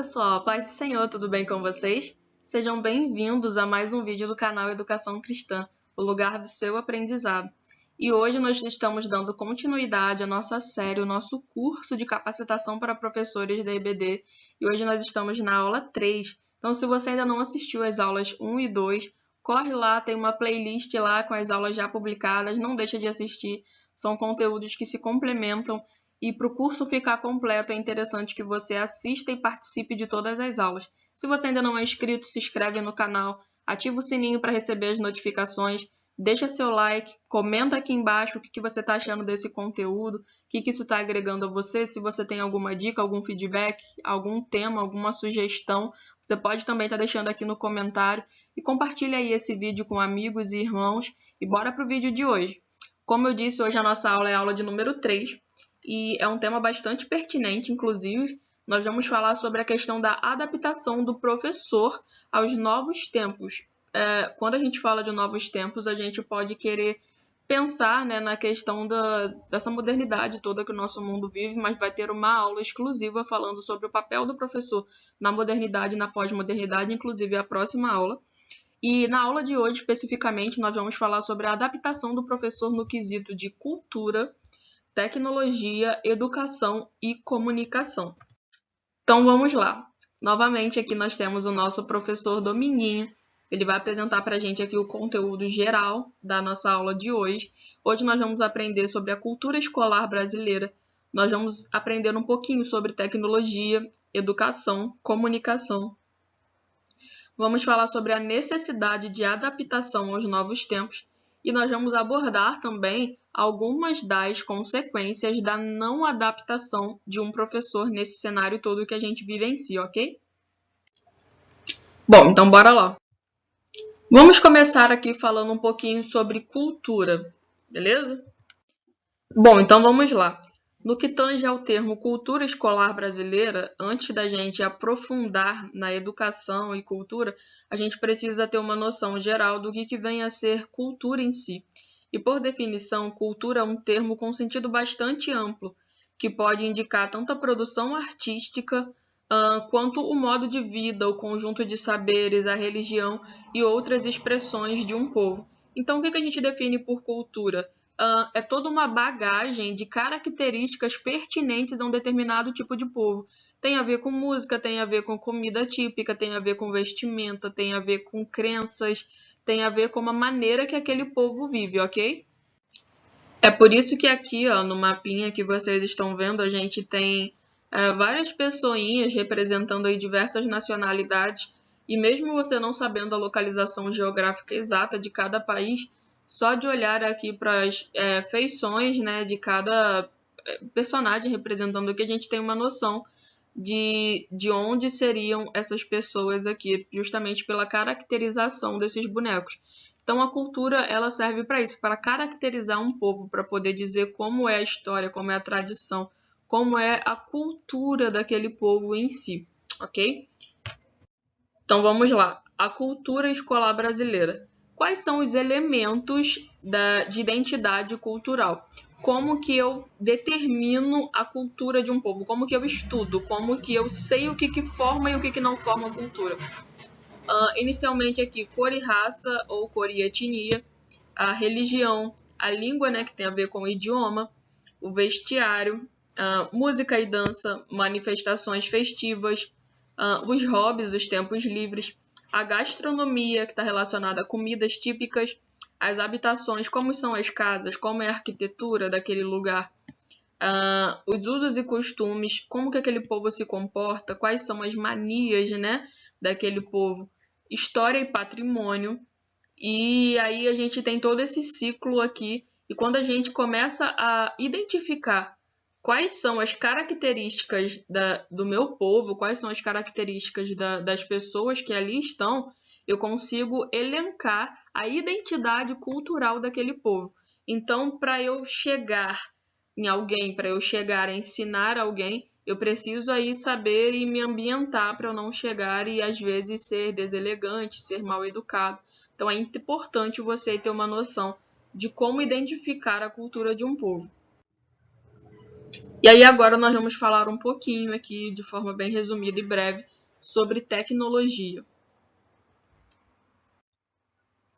pessoal, paz do Senhor, tudo bem com vocês? Sejam bem-vindos a mais um vídeo do canal Educação Cristã, o lugar do seu aprendizado. E hoje nós estamos dando continuidade à nossa série, o nosso curso de capacitação para professores da EBD. E hoje nós estamos na aula 3. Então, se você ainda não assistiu às aulas 1 e 2, corre lá, tem uma playlist lá com as aulas já publicadas, não deixa de assistir. São conteúdos que se complementam. E para o curso ficar completo, é interessante que você assista e participe de todas as aulas. Se você ainda não é inscrito, se inscreve no canal, ativa o sininho para receber as notificações, deixa seu like, comenta aqui embaixo o que você está achando desse conteúdo, o que isso está agregando a você, se você tem alguma dica, algum feedback, algum tema, alguma sugestão, você pode também estar deixando aqui no comentário e compartilha aí esse vídeo com amigos e irmãos e bora para o vídeo de hoje. Como eu disse, hoje a nossa aula é a aula de número 3. E é um tema bastante pertinente, inclusive, nós vamos falar sobre a questão da adaptação do professor aos novos tempos. Quando a gente fala de novos tempos, a gente pode querer pensar, né, na questão dessa modernidade toda que o nosso mundo vive, mas vai ter uma aula exclusiva falando sobre o papel do professor na modernidade e na pós-modernidade, inclusive a próxima aula. E na aula de hoje, especificamente, nós vamos falar sobre a adaptação do professor no quesito de cultura, tecnologia, educação e comunicação. Então vamos lá. Novamente aqui nós temos o nosso professor Dominguinho. Ele vai apresentar para a gente aqui o conteúdo geral da nossa aula de hoje. Hoje nós vamos aprender sobre a cultura escolar brasileira. Nós vamos aprender um pouquinho sobre tecnologia, educação, comunicação. Vamos falar sobre a necessidade de adaptação aos novos tempos. E nós vamos abordar também algumas das consequências da não adaptação de um professor nesse cenário todo que a gente vivencia, ok? Bom, então bora lá. Vamos começar aqui falando um pouquinho sobre cultura, beleza? Bom, então vamos lá. No que tange ao termo cultura escolar brasileira, antes da gente aprofundar na educação e cultura, a gente precisa ter uma noção geral do que vem a ser cultura em si. E, por definição, cultura é um termo com sentido bastante amplo, que pode indicar tanto a produção artística quanto o modo de vida, o conjunto de saberes, a religião e outras expressões de um povo. Então, o que a gente define por cultura? É toda uma bagagem de características pertinentes a um determinado tipo de povo. Tem a ver com música, tem a ver com comida típica, tem a ver com vestimenta, tem a ver com crenças, tem a ver com a maneira que aquele povo vive, ok? É por isso que aqui, ó, no mapinha que vocês estão vendo, a gente tem várias pessoinhas representando aí diversas nacionalidades, e mesmo você não sabendo a localização geográfica exata de cada país, só de olhar aqui para as feições, né, de cada personagem representando aqui, a gente tem uma noção de onde seriam essas pessoas aqui, justamente pela caracterização desses bonecos. Então, a cultura ela serve para isso, para caracterizar um povo, para poder dizer como é a história, como é a tradição, como é a cultura daquele povo em si, ok? Então, vamos lá. A cultura escolar brasileira. Quais são os elementos de identidade cultural? Como que eu determino a cultura de um povo? Como que eu estudo? Como que eu sei o que forma e o que não forma a cultura? Inicialmente aqui, cor e raça ou cor e etnia, a religião, a língua, né, que tem a ver com o idioma, o vestiário, música e dança, manifestações festivas, os hobbies, os tempos livres, a gastronomia, que está relacionada a comidas típicas, as habitações, como são as casas, como é a arquitetura daquele lugar, os usos e costumes, como que aquele povo se comporta, quais são as manias, né, daquele povo, história e patrimônio. E aí a gente tem todo esse ciclo aqui, e quando a gente começa a identificar quais são as características do meu povo, quais são as características das pessoas que ali estão, eu consigo elencar a identidade cultural daquele povo. Então, para eu chegar em alguém, para eu chegar a ensinar alguém, eu preciso aí saber e me ambientar para eu não chegar e às vezes ser deselegante, ser mal educado. Então é importante você ter uma noção de como identificar a cultura de um povo. E aí agora nós vamos falar um pouquinho aqui, de forma bem resumida e breve, sobre tecnologia.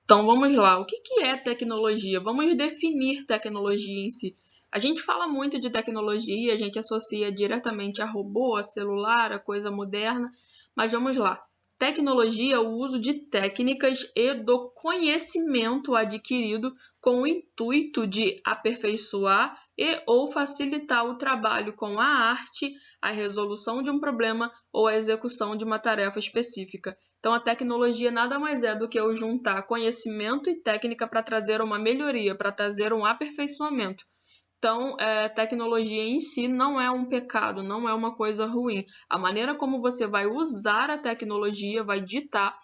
Então vamos lá, o que é tecnologia? Vamos definir tecnologia em si. A gente fala muito de tecnologia, a gente associa diretamente a robô, a celular, a coisa moderna, mas vamos lá. Tecnologia é o uso de técnicas e do conhecimento adquirido com o intuito de aperfeiçoar e ou facilitar o trabalho com a arte, a resolução de um problema ou a execução de uma tarefa específica. Então, a tecnologia nada mais é do que eu juntar conhecimento e técnica para trazer uma melhoria, para trazer um aperfeiçoamento. Então, tecnologia em si não é um pecado, não é uma coisa ruim. A maneira como você vai usar a tecnologia vai ditar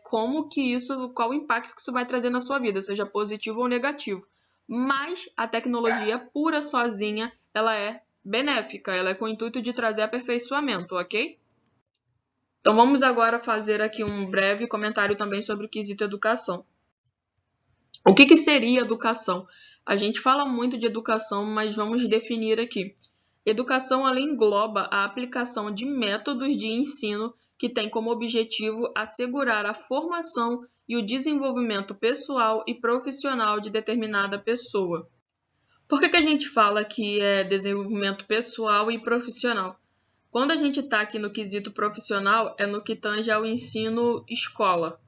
qual o impacto que isso vai trazer na sua vida, seja positivo ou negativo. Mas a tecnologia pura sozinha, ela é benéfica, ela é com o intuito de trazer aperfeiçoamento, ok? Então vamos agora fazer aqui um breve comentário também sobre o quesito educação. O que seria educação? A gente fala muito de educação, mas vamos definir aqui. Educação ela engloba a aplicação de métodos de ensino que tem como objetivo assegurar a formação e o desenvolvimento pessoal e profissional de determinada pessoa. Por que a gente fala que é desenvolvimento pessoal e profissional? Quando a gente está aqui no quesito profissional, é no que tange ao ensino escola,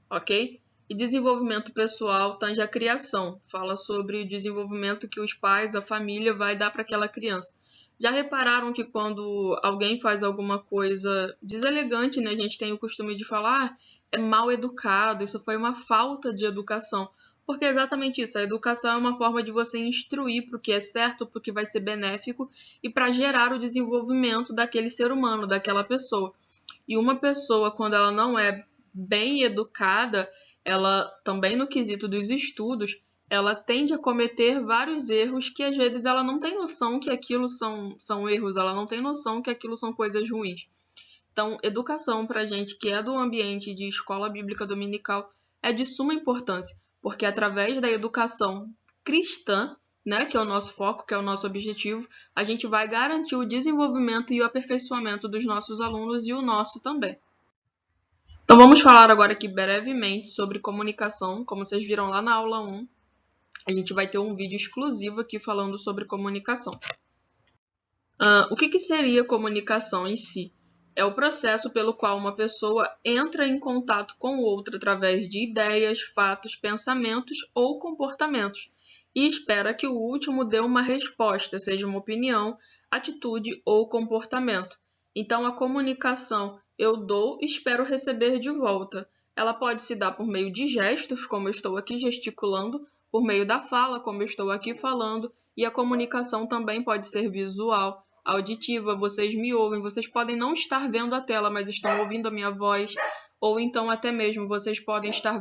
ok? E desenvolvimento pessoal tange a criação, fala sobre o desenvolvimento que os pais, a família vai dar para aquela criança. Já repararam que quando alguém faz alguma coisa deselegante, né, a gente tem o costume de falar, é mal educado, isso foi uma falta de educação. Porque é exatamente isso, a educação é uma forma de você instruir para o que é certo, para o que vai ser benéfico e para gerar o desenvolvimento daquele ser humano, daquela pessoa. E uma pessoa, quando ela não é bem educada, ela também no quesito dos estudos, ela tende a cometer vários erros que às vezes ela não tem noção que aquilo são erros, ela não tem noção que aquilo são coisas ruins. Então, educação para a gente que é do ambiente de escola bíblica dominical é de suma importância, porque através da educação cristã, né, que é o nosso foco, que é o nosso objetivo, a gente vai garantir o desenvolvimento e o aperfeiçoamento dos nossos alunos e o nosso também. Então vamos falar agora aqui brevemente sobre comunicação. Como vocês viram lá na aula 1, a gente vai ter um vídeo exclusivo aqui falando sobre comunicação. O que seria comunicação em si? É o processo pelo qual uma pessoa entra em contato com outra através de ideias, fatos, pensamentos ou comportamentos e espera que o último dê uma resposta, seja uma opinião, atitude ou comportamento. Então, a comunicação eu dou e espero receber de volta. Ela pode se dar por meio de gestos, como eu estou aqui gesticulando, por meio da fala, como eu estou aqui falando, e a comunicação também pode ser visual, auditiva, vocês me ouvem, vocês podem não estar vendo a tela, mas estão ouvindo a minha voz, ou então até mesmo vocês podem estar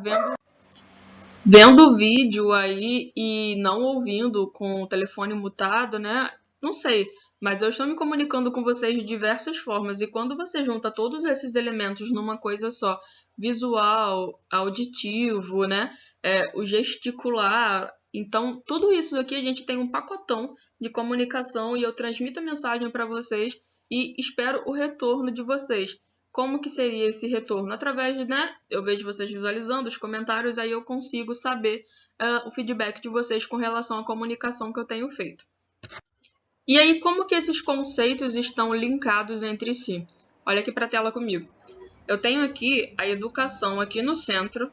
vendo o vídeo aí e não ouvindo com o telefone mutado, né? Não sei, mas eu estou me comunicando com vocês de diversas formas e quando você junta todos esses elementos numa coisa só, visual, auditivo, né? O gesticular, então tudo isso aqui a gente tem um pacotão de comunicação e eu transmito a mensagem para vocês e espero o retorno de vocês. Como que seria esse retorno? Através de, né, eu vejo vocês visualizando os comentários, aí eu consigo saber o feedback de vocês com relação à comunicação que eu tenho feito. E aí, como que esses conceitos estão linkados entre si? Olha aqui para a tela comigo. Eu tenho aqui a educação aqui no centro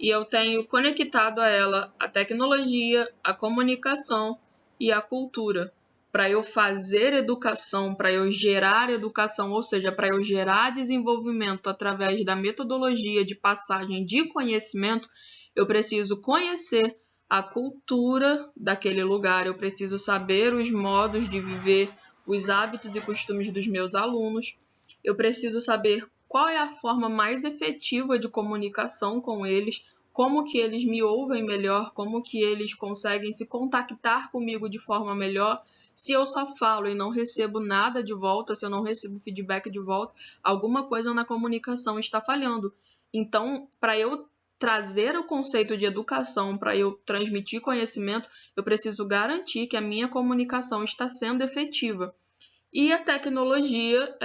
e eu tenho conectado a ela a tecnologia, a comunicação e a cultura. Para eu fazer educação, para eu gerar educação, ou seja, para eu gerar desenvolvimento através da metodologia de passagem de conhecimento, eu preciso conhecer a cultura daquele lugar, eu preciso saber os modos de viver, os hábitos e costumes dos meus alunos, eu preciso saber qual é a forma mais efetiva de comunicação com eles, como que eles me ouvem melhor, como que eles conseguem se contactar comigo de forma melhor. Se eu só falo e não recebo nada de volta, se eu não recebo feedback de volta, alguma coisa na comunicação está falhando. Então, para eu trazer o conceito de educação, para eu transmitir conhecimento, eu preciso garantir que a minha comunicação está sendo efetiva. E a tecnologia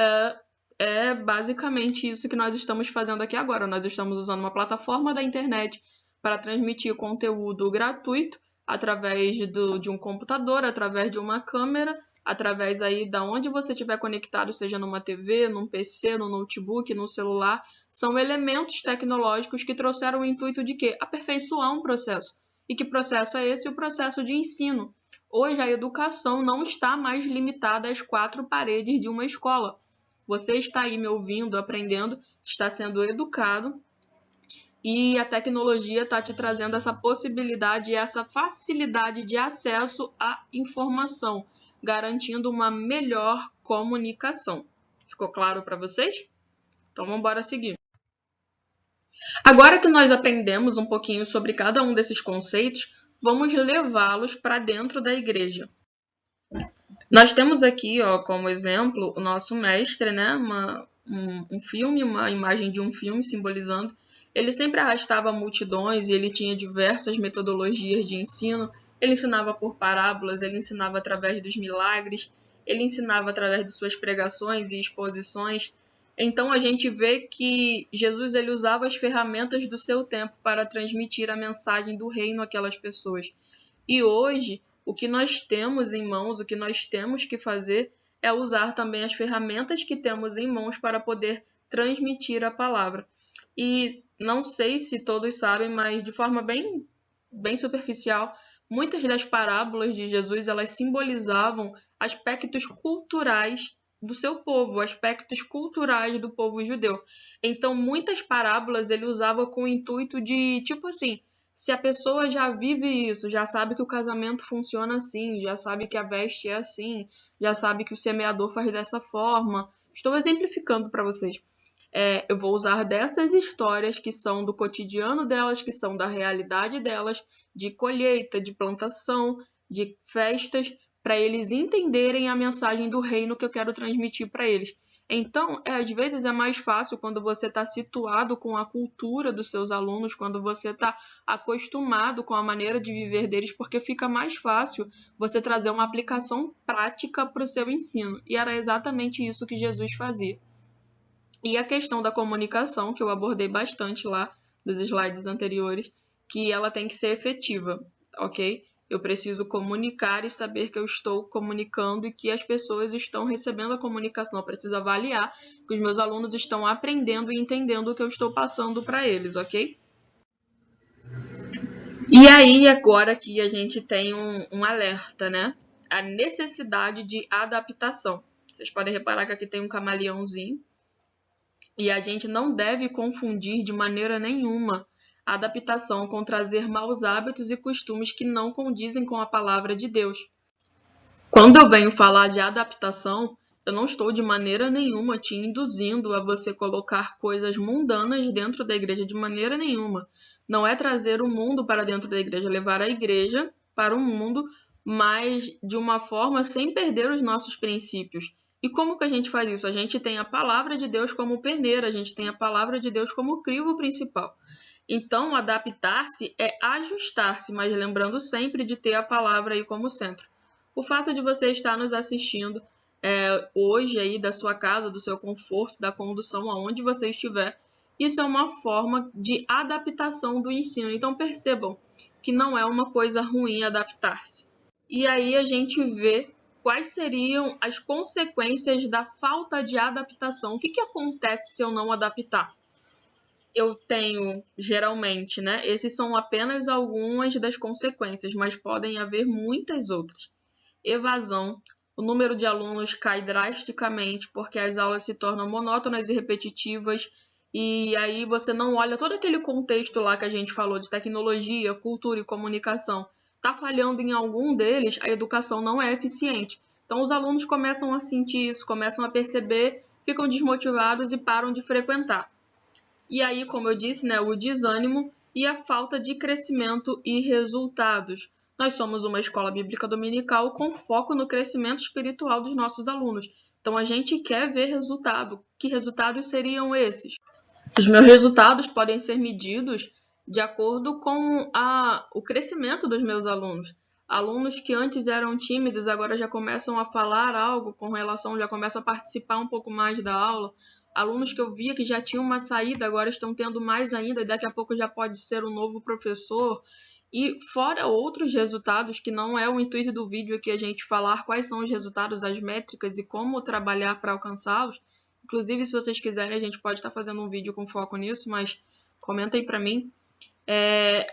é basicamente isso que nós estamos fazendo aqui agora. Nós estamos usando uma plataforma da internet para transmitir conteúdo gratuito através de um computador, através de uma câmera, através aí da onde você estiver conectado, seja numa TV, num PC, no notebook, no celular. São elementos tecnológicos que trouxeram o intuito de quê? Aperfeiçoar um processo. E que processo é esse? O processo de ensino. Hoje a educação não está mais limitada às quatro paredes de uma escola. Você está aí me ouvindo, aprendendo, está sendo educado e a tecnologia está te trazendo essa possibilidade e essa facilidade de acesso à informação, garantindo uma melhor comunicação. Ficou claro para vocês? Então vamos embora seguir. Agora que nós aprendemos um pouquinho sobre cada um desses conceitos, vamos levá-los para dentro da igreja. Nós temos aqui, como exemplo, o nosso mestre, né? Um filme, uma imagem de um filme simbolizando. Ele sempre arrastava multidões e ele tinha diversas metodologias de ensino. Ele ensinava por parábolas, ele ensinava através dos milagres, ele ensinava através de suas pregações e exposições. Então a gente vê que Jesus ele usava as ferramentas do seu tempo para transmitir a mensagem do reino àquelas pessoas. E hoje, o que nós temos em mãos, o que nós temos que fazer é usar também as ferramentas que temos em mãos para poder transmitir a palavra. E não sei se todos sabem, mas de forma bem superficial, muitas das parábolas de Jesus elas simbolizavam aspectos culturais do seu povo, aspectos culturais do povo judeu. Então, muitas parábolas ele usava com o intuito de, tipo assim, se a pessoa já vive isso, já sabe que o casamento funciona assim, já sabe que a veste é assim, já sabe que o semeador faz dessa forma. Estou exemplificando para vocês. Eu vou usar dessas histórias que são do cotidiano delas, que são da realidade delas, de colheita, de plantação, de festas, para eles entenderem a mensagem do reino que eu quero transmitir para eles. Então, às vezes é mais fácil quando você está situado com a cultura dos seus alunos, quando você está acostumado com a maneira de viver deles, porque fica mais fácil você trazer uma aplicação prática para o seu ensino. E era exatamente isso que Jesus fazia. E a questão da comunicação, que eu abordei bastante lá nos slides anteriores, que ela tem que ser efetiva, ok? Eu preciso comunicar e saber que eu estou comunicando e que as pessoas estão recebendo a comunicação. Eu preciso avaliar que os meus alunos estão aprendendo e entendendo o que eu estou passando para eles, ok? E aí, agora que a gente tem um alerta, né? A necessidade de adaptação. Vocês podem reparar que aqui tem um camaleãozinho. E a gente não deve confundir de maneira nenhuma a adaptação com trazer maus hábitos e costumes que não condizem com a palavra de Deus. Quando eu venho falar de adaptação, eu não estou de maneira nenhuma te induzindo a você colocar coisas mundanas dentro da igreja, de maneira nenhuma. Não é trazer o mundo para dentro da igreja, levar a igreja para o mundo, mas de uma forma sem perder os nossos princípios. E como que a gente faz isso? A gente tem a palavra de Deus como peneira, a gente tem a palavra de Deus como crivo principal. Então, adaptar-se é ajustar-se, mas lembrando sempre de ter a palavra aí como centro. O fato de você estar nos assistindo hoje aí da sua casa, do seu conforto, da condução, aonde você estiver, isso é uma forma de adaptação do ensino. Então, percebam que não é uma coisa ruim adaptar-se. E aí a gente vê quais seriam as consequências da falta de adaptação. O que acontece se eu não adaptar? Eu tenho, geralmente, né? Esses são apenas algumas das consequências, mas podem haver muitas outras. Evasão. O número de alunos cai drasticamente porque as aulas se tornam monótonas e repetitivas. E aí você não olha todo aquele contexto lá que a gente falou de tecnologia, cultura e comunicação. Está falhando em algum deles, a educação não é eficiente. Então os alunos começam a sentir isso, começam a perceber, ficam desmotivados e param de frequentar. E aí, como eu disse, né, o desânimo e a falta de crescimento e resultados. Nós somos uma escola bíblica dominical com foco no crescimento espiritual dos nossos alunos. Então a gente quer ver resultado. Que resultados seriam esses? Os meus resultados podem ser medidos de acordo com o crescimento dos meus alunos. Alunos que antes eram tímidos agora já começam a falar algo com relação, já começam a participar um pouco mais da aula. Alunos que eu via que já tinham uma saída agora estão tendo mais ainda e daqui a pouco já pode ser um novo professor. E fora outros resultados, que não é o intuito do vídeo aqui a gente falar quais são os resultados, as métricas e como trabalhar para alcançá-los. Inclusive, se vocês quiserem, a gente pode estar fazendo um vídeo com foco nisso, mas comenta aí para mim.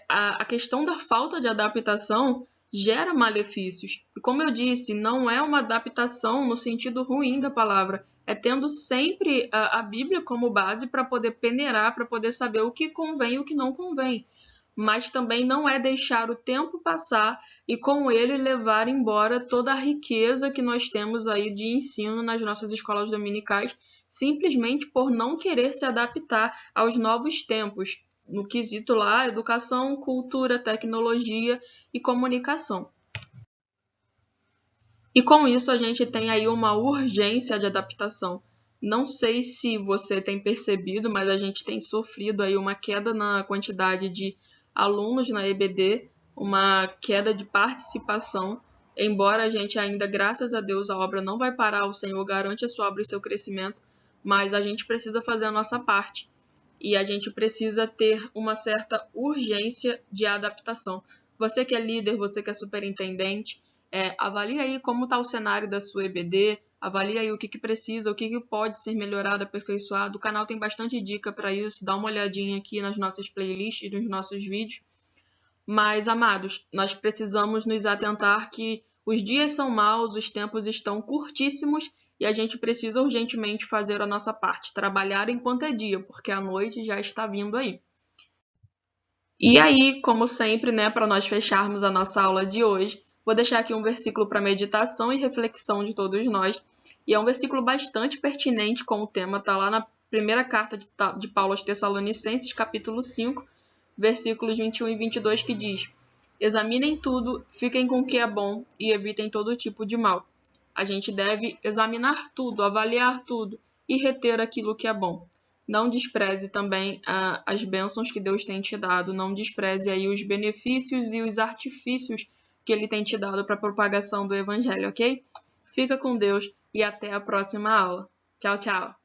A questão da falta de adaptação gera malefícios. E como eu disse, não é uma adaptação no sentido ruim da palavra, é tendo sempre a Bíblia como base para poder peneirar, para poder saber o que convém e o que não convém. Mas também não é deixar o tempo passar e com ele levar embora toda a riqueza que nós temos aí de ensino nas nossas escolas dominicais, simplesmente por não querer se adaptar aos novos tempos, no quesito lá, educação, cultura, tecnologia e comunicação. E com isso a gente tem aí uma urgência de adaptação. Não sei se você tem percebido, mas a gente tem sofrido aí uma queda na quantidade de alunos na EBD, uma queda de participação, embora a gente ainda, graças a Deus, a obra não vai parar, o Senhor garante a sua obra e seu crescimento, mas a gente precisa fazer a nossa parte. E a gente precisa ter uma certa urgência de adaptação. Você que é líder, você que é superintendente, avalie aí como está o cenário da sua EBD, avalie aí o que precisa, o que pode ser melhorado, aperfeiçoado. O canal tem bastante dica para isso, dá uma olhadinha aqui nas nossas playlists, nos nossos vídeos. Mas, amados, nós precisamos nos atentar que os dias são maus, os tempos estão curtíssimos e a gente precisa urgentemente fazer a nossa parte, trabalhar enquanto é dia, porque a noite já está vindo aí. E aí, como sempre, né, para nós fecharmos a nossa aula de hoje, vou deixar aqui um versículo para meditação e reflexão de todos nós. E é um versículo bastante pertinente com o tema, está lá na primeira carta de Paulo aos Tessalonicenses, capítulo 5, versículos 21 e 22, que diz: examinem tudo, fiquem com o que é bom e evitem todo tipo de mal. A gente deve examinar tudo, avaliar tudo e reter aquilo que é bom. Não despreze também as bênçãos que Deus tem te dado, não despreze aí os benefícios e os artifícios que Ele tem te dado para a propagação do Evangelho, ok? Fica com Deus e até a próxima aula. Tchau, tchau!